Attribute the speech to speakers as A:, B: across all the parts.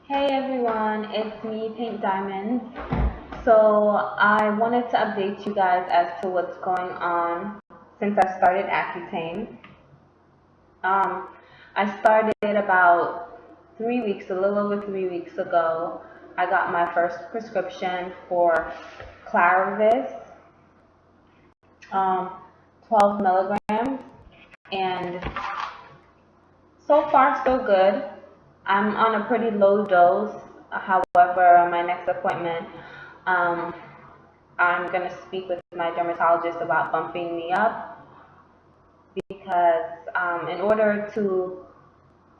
A: Hey everyone, it's me, Pink Diamonds. So I wanted to update you guys as to what's going on since I started Accutane. Um, I started about 3 weeks, a little over 3 weeks ago. I got my first prescription for Clarivis, um, 12 milligrams, and so far so good. I'm on a pretty low dose. However, my next appointment, um, I'm going to speak with my dermatologist about bumping me up because in order to,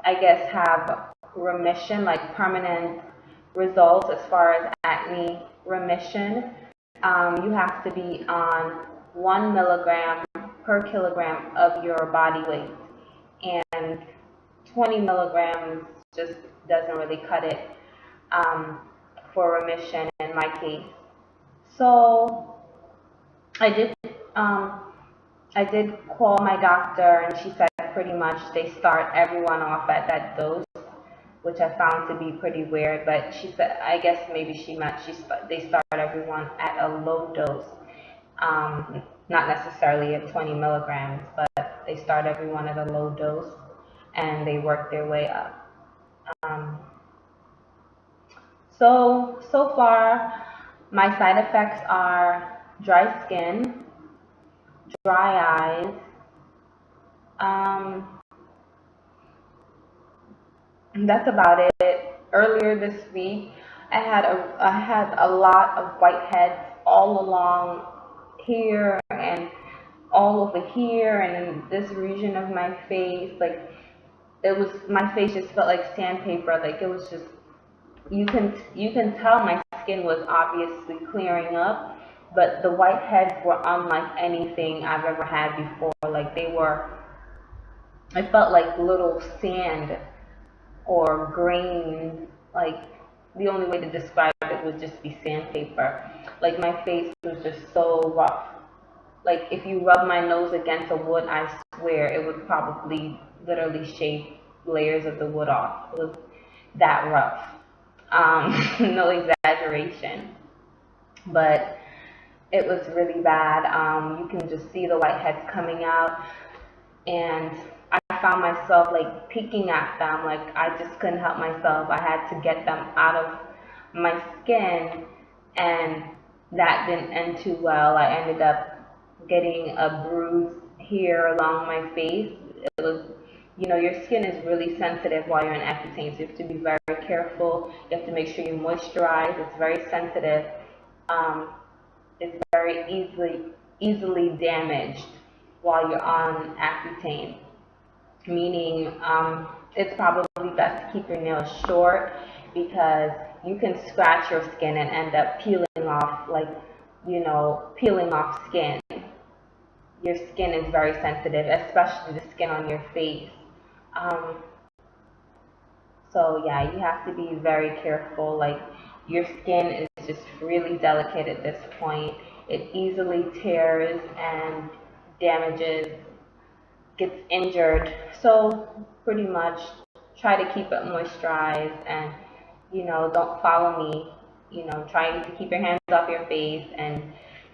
A: I guess, have remission, like permanent results as far as acne remission, you have to be on 1 milligram per kilogram of your body weight. And 20 milligrams just doesn't really cut it for remission in my case. So I did um, I did call my doctor, and she said pretty much they start everyone off at that dose, which I found to be pretty weird. But she said, I guess maybe she meant they start everyone at a low dose, not necessarily at 20 milligrams, but they start everyone at a low dose and they work their way up. Um, so far, my side effects are dry skin, dry eyes. Um, that's about it. Earlier this week, I had a lot of whiteheads all along here and all over here and in this region of my face. Like it was, my face just felt like sandpaper. Like it was just, you can tell my skin was obviously clearing up, but the whiteheads were unlike anything I've ever had before. Like they were, I felt like little sand or grain. Like the only way to describe it would just be sandpaper. Like my face was just so rough. Like if you rub my nose against a wood, I swear it would probably literally shave layers of the wood off. It was that rough. No exaggeration. But it was really bad. You can just see the whiteheads coming out, and I found myself like peeking at them. Like I just couldn't help myself. I had to get them out of my skin, and that didn't end too well. I ended up getting a bruise here along my face. It was, your skin is really sensitive while you're in Accutane, so you have to be very careful. You have to make sure you moisturize. It's very sensitive. Um, it's very easily damaged while you're on Accutane, meaning it's probably best to keep your nails short because you can scratch your skin and end up peeling off, like, peeling off skin. Your skin is very sensitive, especially the skin on your face. Um, so yeah, you have to be very careful. Like your skin is just really delicate at this point. It easily tears and damages, gets injured. So pretty much try to keep it moisturized and, don't follow me, trying to keep your hands off your face and,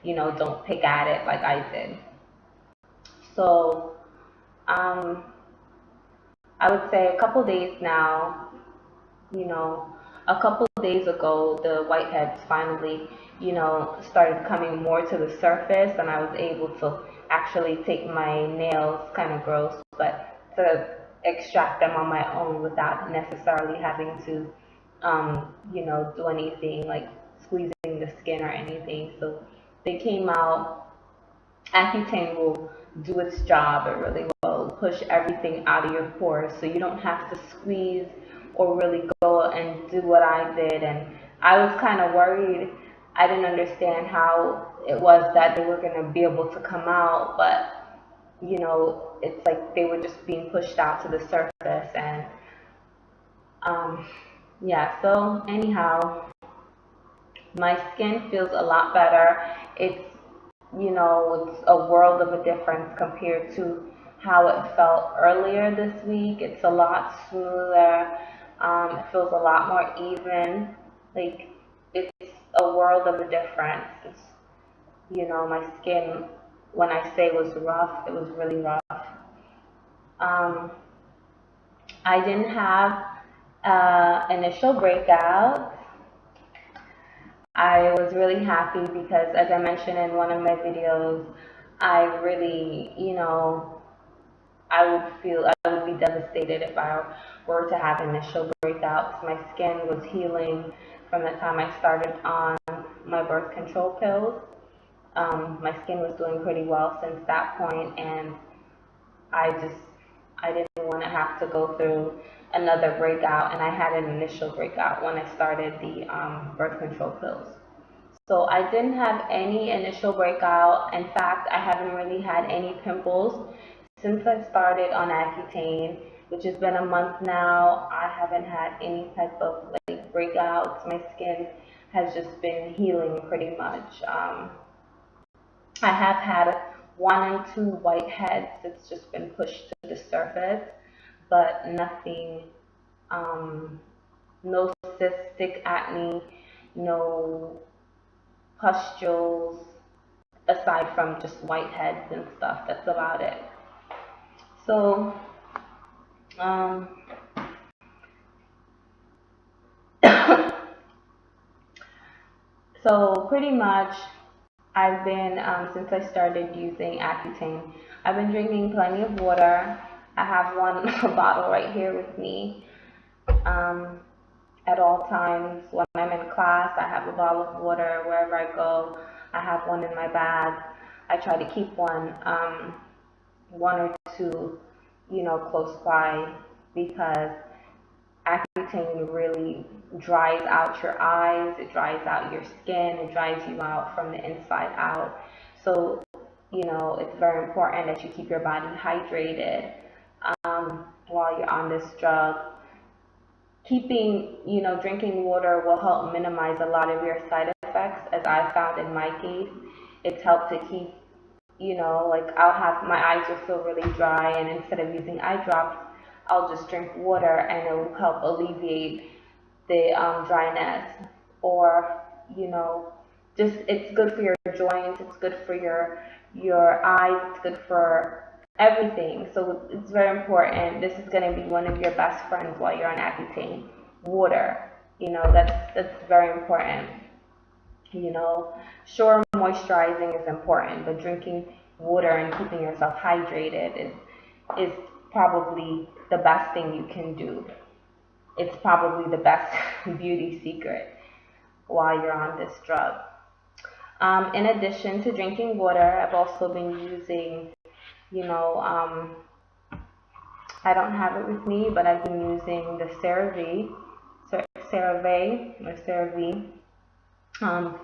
A: don't pick at it like I did. So, um, I would say a couple days now, you know, a couple days ago, the whiteheads finally, started coming more to the surface, and I was able to actually take my nails, kind of gross, but to extract them on my own without necessarily having to, do anything like squeezing the skin or anything. So they came out. Accutane will do its job. It really will push everything out of your pores, so you don't have to squeeze or really go and do what I did. And I was kind of worried. I didn't understand how it was that they were going to be able to come out, but it's like they were just being pushed out to the surface. And yeah, so anyhow, my skin feels a lot better. It's a world of a difference compared to how it felt earlier this week. It's a lot smoother. It feels a lot more even. Like, it's a world of a difference. It's, my skin, when I say was rough, it was really rough. Um, I didn't have initial breakout. I was really happy because, as I mentioned in one of my videos, I really, I would be devastated if I were to have initial breakouts. My skin was healing from the time I started on my birth control pills. My skin was doing pretty well since that point, and I just, I didn't want to have to go through another breakout, and I had an initial breakout when I started the birth control pills. So I didn't have any initial breakout. In fact, I haven't really had any pimples since I started on Accutane, which has been a month now. I haven't had any type of like breakouts. My skin has just been healing pretty much. I have had one and two whiteheads. It's just been pushed to the surface, but nothing, no cystic acne, no pustules, aside from just whiteheads and stuff. That's about it. So, um, so pretty much, I've been since I started using Accutane, I've been drinking plenty of water. I have one bottle right here with me. Um, at all times. When I'm in class, I have a bottle of water. Wherever I go, I have one in my bag. I try to keep one or two, close by, because Accutane really dries out your eyes, it dries out your skin, it dries you out from the inside out. So, it's very important that you keep your body hydrated while you're on this drug. Drinking water will help minimize a lot of your side effects, as I found in my case. It's helped to keep, like, my eyes will feel really dry, and instead of using eye drops, I'll just drink water, and it will help alleviate the dryness. Or, just, it's good for your joints, it's good for your eyes, it's good for everything. So it's very important. This is going to be one of your best friends while you're on Accutane. Water, that's very important. Sure, moisturizing is important, but drinking water and keeping yourself hydrated is probably the best thing you can do. It's probably the best beauty secret while you're on this drug. In addition to drinking water, I've also been using, I don't have it with me, but I've been using the CeraVe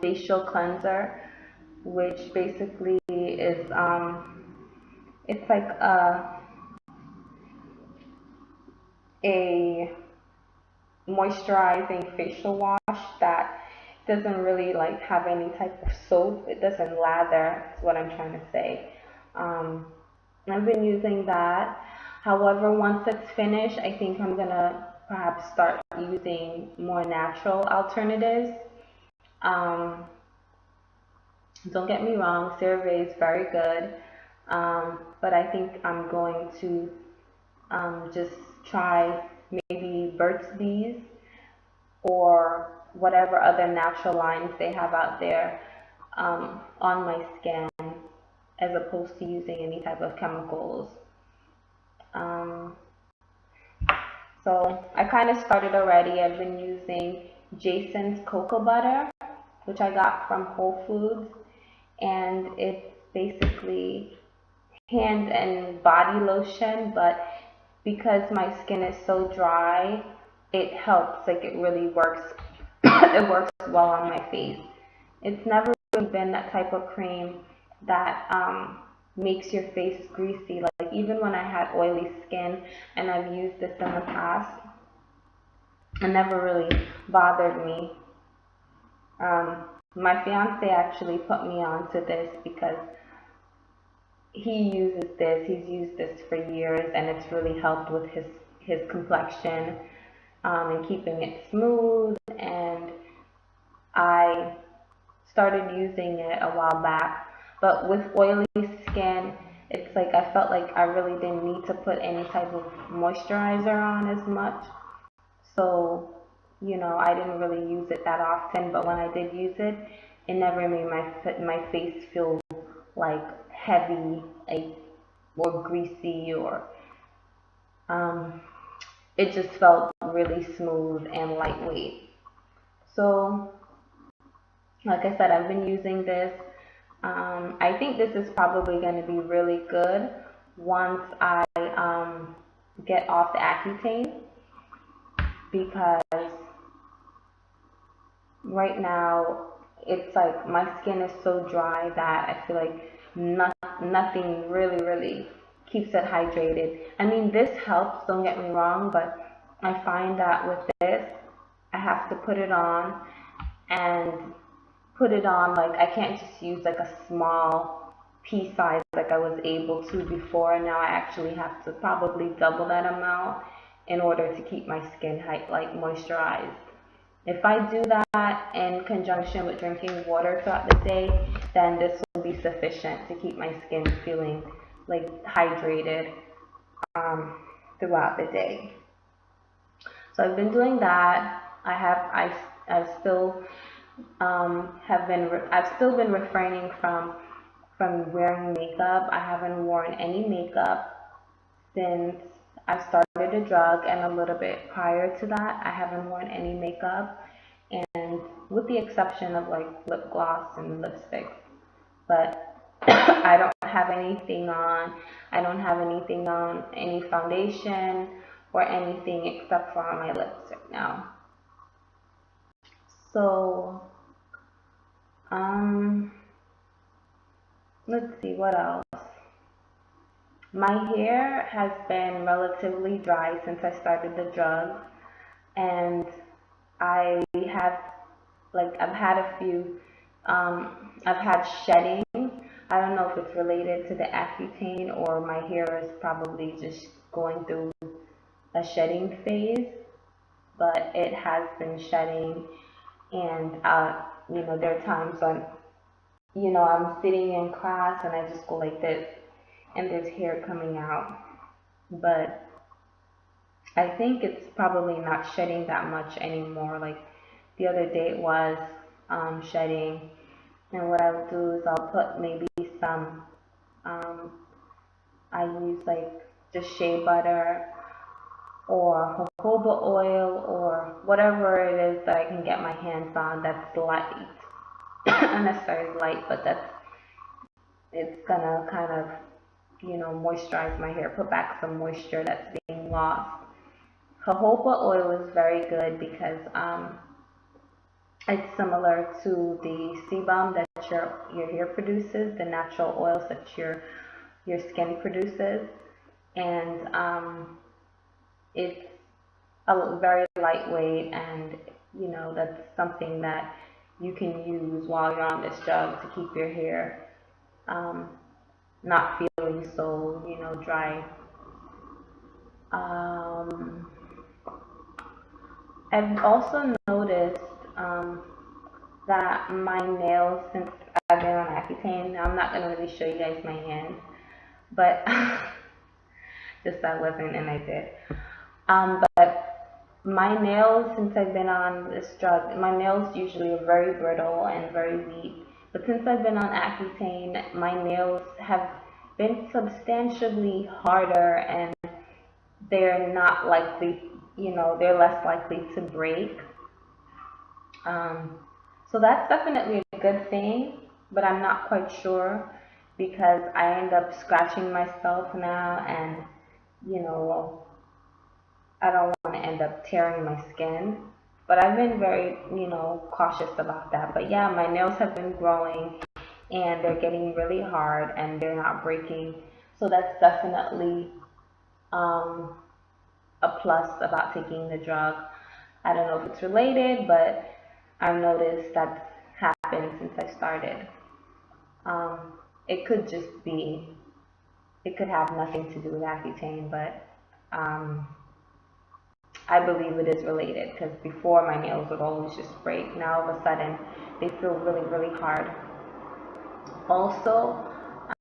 A: facial cleanser, which basically is, it's like a moisturizing facial wash that doesn't really like have any type of soap. It doesn't lather, is what I'm trying to say. I've been using that. However, once it's finished, I think I'm gonna perhaps start using more natural alternatives. Don't get me wrong, CeraVe is very good, but I think I'm going to just try maybe Burt's Bees or whatever other natural lines they have out there on my skin, as opposed to using any type of chemicals. So I kind of started already. I've been using Jason's cocoa butter, which I got from Whole Foods, and it's basically hand and body lotion, but because my skin is so dry, it helps. Like, it really works. It works well on my face. It's never really been that type of cream that makes your face greasy. Like, even when I had oily skin and I've used this in the past, it never really bothered me. My fiance actually put me onto this because he uses this. He's used this for years, and it's really helped with his complexion. and keeping it smooth. And I started using it a while back, but with oily skin, it's like I felt like I really didn't need to put any type of moisturizer on as much. So, I didn't really use it that often, but when I did use it, it never made my face feel like heavy, like, or greasy, or um, it just felt really smooth and lightweight. So, like I said, I've been using this. I think this is probably going to be really good once I get off the Accutane, because right now it's like my skin is so dry that I feel like nothing really keeps it hydrated. I mean, this helps, don't get me wrong, but I find that with this, I have to put it on, and put it on, like, I can't just use like a small pea size like I was able to before. Now I actually have to probably double that amount in order to keep my skin like moisturized. If I do that in conjunction with drinking water throughout the day, then this will be sufficient to keep my skin feeling like hydrated um, throughout the day. So I've been doing that. I've still I've still been refraining from wearing makeup. I haven't worn any makeup since I started a drug, and a little bit prior to that, I haven't worn any makeup, and with the exception of like lip gloss and lipstick. But I don't have anything on. I don't have anything on, any foundation or anything except for on my lips right now. So, um, let's see what else. My hair has been relatively dry since I started the drug, and I have, like, I've had shedding. I don't know if it's related to the Accutane, or my hair is probably just going through a shedding phase, but it has been shedding. And there are times when, I'm sitting in class and I just go like this, and there's hair coming out. But I think it's probably not shedding that much anymore. Like the other day it was shedding. And what I'll do is I'll put maybe some, um, I use like just shea butter or jojoba oil or whatever it is that I can get my hands on that's light. Not necessarily light, but it's gonna kind of, moisturize my hair, put back some moisture that's being lost. Jojoba oil is very good because it's similar to the sebum that your hair produces, the natural oils that your skin produces, and it's very lightweight, and that's something that you can use while you're on this drug to keep your hair um, not feeling so dry. Um, I've also noticed that my nails, since I've been on Accutane, I'm not going to really show you guys my hands, but just I wasn't and I did. But my nails, since I've been on this drug, my nails usually are very brittle and very weak. But since I've been on Accutane, my nails have been substantially harder, and they're not likely, they're less likely to break. So that's definitely a good thing, but I'm not quite sure because I end up scratching myself now, and I don't want to end up tearing my skin. But I've been very, cautious about that. But yeah, my nails have been growing and they're getting really hard and they're not breaking. So that's definitely a plus about taking the drug. I don't know if it's related, but I've noticed that's happened since I started. Um, it could just be, it could have nothing to do with Accutane, but I believe it is related, because before my nails would always just break. Now all of a sudden they feel really, really hard. Also,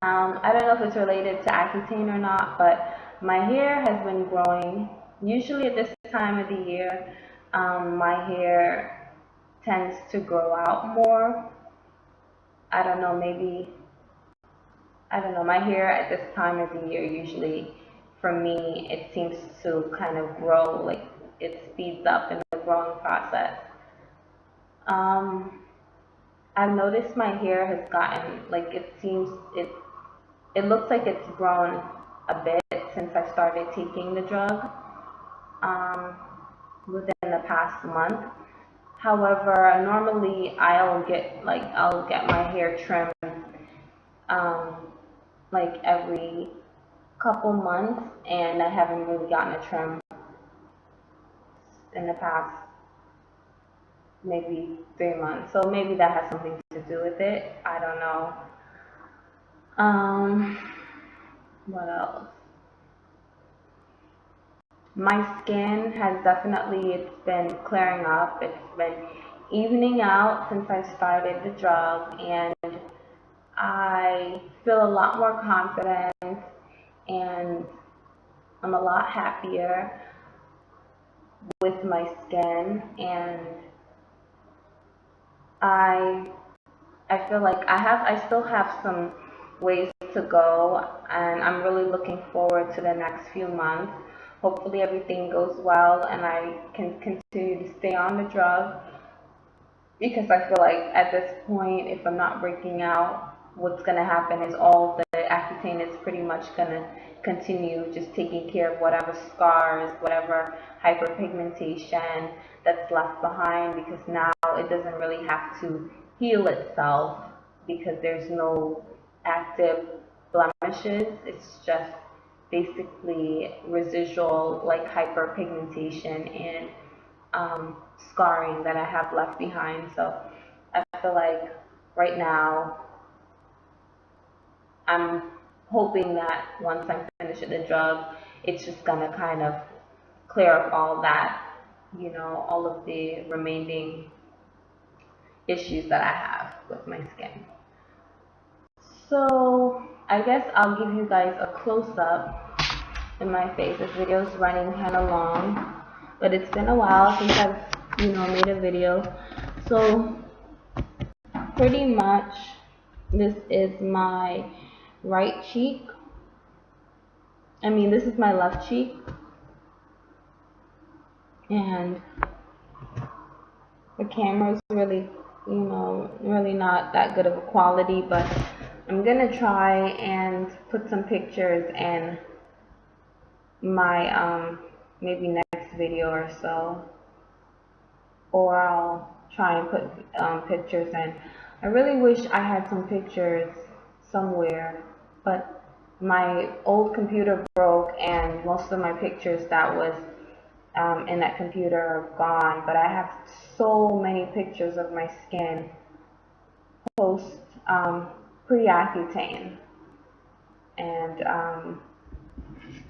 A: I don't know if it's related to Accutane or not, but my hair has been growing. Usually at this time of the year, my hair tends to grow out more. I don't know, maybe, I don't know, my hair at this time of the year usually, for me, it seems to kind of grow, like it speeds up in the growing process. Um, I've noticed my hair has gotten, like it looks like it's grown a bit since I started taking the drug, um, within the past month. However, normally I'll get my hair trimmed, um, like every couple months, and I haven't really gotten a trim in the past maybe 3 months. So maybe that has something to do with it. I don't know. Um, what else? My skin has definitely, it's been clearing up. It's been evening out since I started the drug, and I feel a lot more confident, and I'm a lot happier with my skin, and I I feel like I still have some ways to go, and I'm really looking forward to the next few months. Hopefully everything goes well and I can continue to stay on the drug, because I feel like at this point, if I'm not breaking out, what's going to happen is all the Accutane is pretty much going to continue just taking care of whatever scars, whatever hyperpigmentation that's left behind, because now it doesn't really have to heal itself because there's no active blemishes. It's just basically residual like hyperpigmentation and scarring that I have left behind. So I feel like right now I'm hoping that once I'm finished with the drug, it's just gonna kind of clear up all that, you know, all of the remaining issues that I have with my skin. So I guess I'll give you guys a close-up in my face. This video is running kind of long, but it's been a while since I've, you know, made a video. So pretty much this is my right cheek. This is my left cheek, and the camera is really, you know, really not that good of a quality, but I'm gonna try and put some pictures in my maybe next video or so, or I'll try and put pictures in. I really wish I had some pictures somewhere, but my old computer broke and most of my pictures that was in that computer are gone, but I have so many pictures of my skin post pre-Accutane, and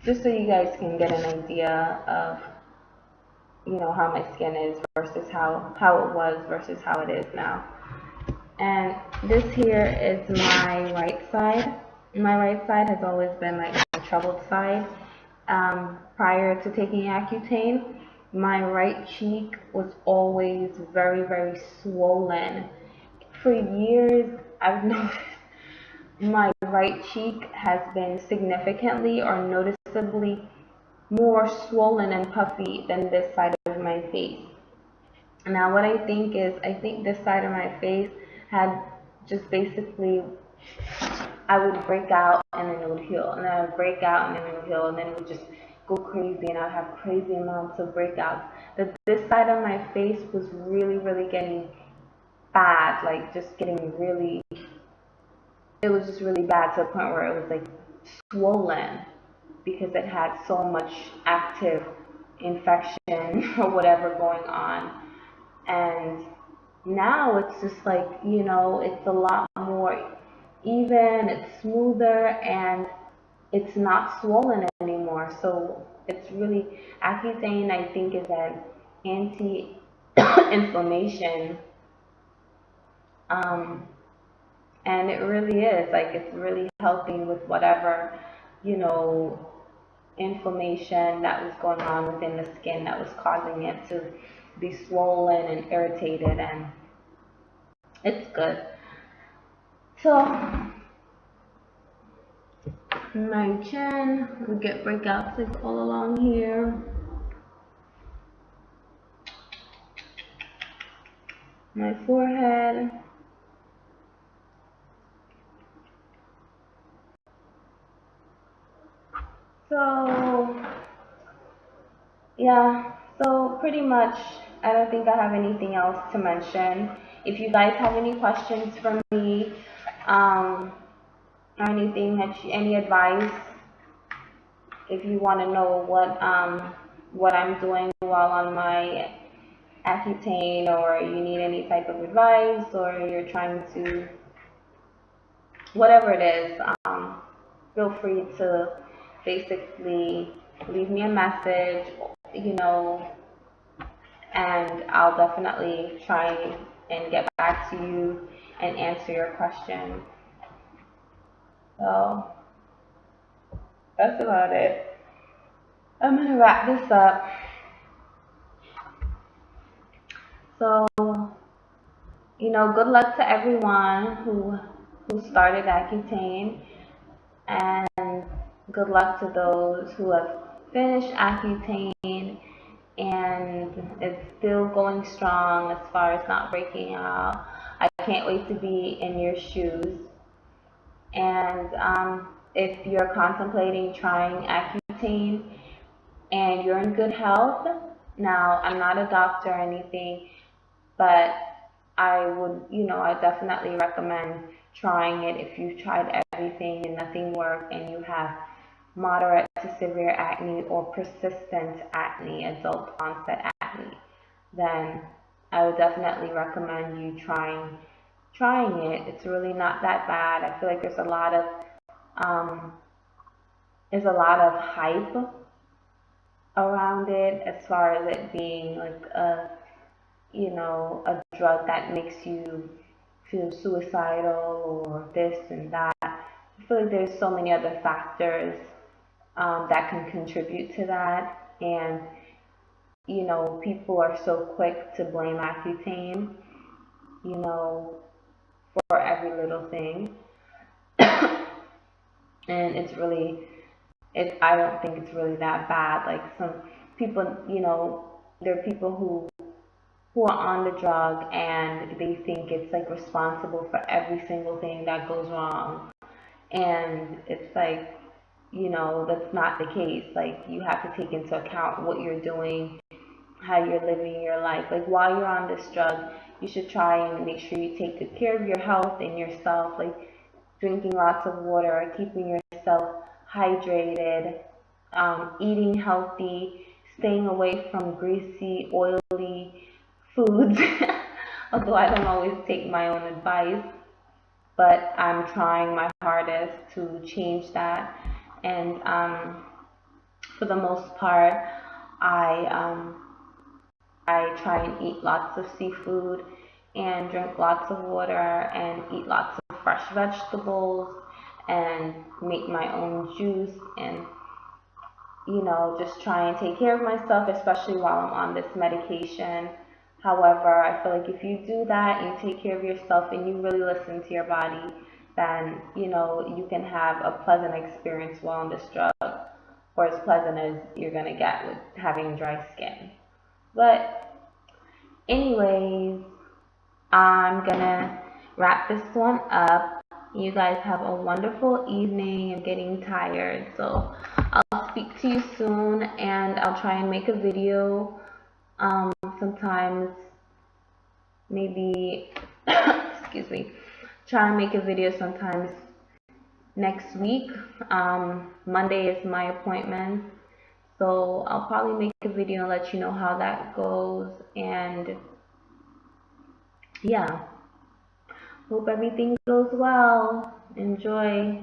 A: just so you guys can get an idea of, you know, how my skin is versus how it was versus how it is now. And this here is my right side. My right side has always been like my troubled side. Prior to taking Accutane, my right cheek was always very, very swollen. For years, I've noticed my right cheek has been significantly or noticeably more swollen and puffy than this side of my face. Now what I think is, I think this side of my face had just basically, I would break out and then it would heal, and then I would break out and then it would heal, and then it would just go crazy and I'd have crazy amounts of breakouts. But this side of my face was really, really getting bad, like just getting really, it was just really bad to the point where it was like swollen because it had so much active infection or whatever going on. And now it's just like, you know, it's a lot more even, it's smoother, and it's not swollen anymore. So it's really, Accutane I think is an anti-inflammation, um, and it really is, like, it's really helping with whatever, you know, inflammation that was going on within the skin that was causing it to be swollen and irritated, and it's good. So my chin, we get breakouts like all along here. My forehead. So yeah, so pretty much I don't think I have anything else to mention. If you guys have any questions for me, or anything that any advice, if you want to know what I'm doing while on my Accutane, or you need any type of advice, or you're trying to, whatever it is, feel free to basically leave me a message, you know, and I'll definitely try and get back to you and answer your question. So that's about it. I'm gonna wrap this up. So, you know, good luck to everyone who started Accutane, and good luck to those who have finished Accutane and it's still going strong as far as not breaking out. I can't wait to be in your shoes. And if you're contemplating trying Accutane and you're in good health, now I'm not a doctor or anything, but I would, you know, I definitely recommend trying it if you've tried everything and nothing worked, and you have moderate to severe acne or persistent acne, adult onset acne, then I would definitely recommend you trying it. It's really not that bad. I feel like um, there's a lot of hype around it as far as it being like a, you know, a drug that makes you feel suicidal or this and that. I feel like there's so many other factors that can contribute to that, and you know, people are so quick to blame Accutane, you know, for every little thing, and it's really, I don't think it's really that bad. Like some people, you know, there are people who are on the drug and they think it's like responsible for every single thing that goes wrong. And it's like, you know, that's not the case. Like you have to take into account what you're doing, how you're living your life. Like while you're on this drug, you should try and make sure you take good care of your health and yourself, like drinking lots of water, keeping yourself hydrated, eating healthy, staying away from greasy, oily foods. Although I don't always take my own advice, but I'm trying my hardest to change that. And for the most part, I I try and eat lots of seafood and drink lots of water and eat lots of fresh vegetables and make my own juice, and you know, just try and take care of myself, especially while I'm on this medication. However, I feel like if you do that, you take care of yourself and you really listen to your body, then, you know, you can have a pleasant experience while on this drug, or as pleasant as you're going to get with having dry skin. But anyways, I'm going to wrap this one up. You guys have a wonderful evening. I'm getting tired, so I'll speak to you soon, and I'll try and make a video sometimes, maybe excuse me, try and make a video sometimes next week. Monday is my appointment, so I'll probably make a video and let you know how that goes. And yeah, hope everything goes well. Enjoy.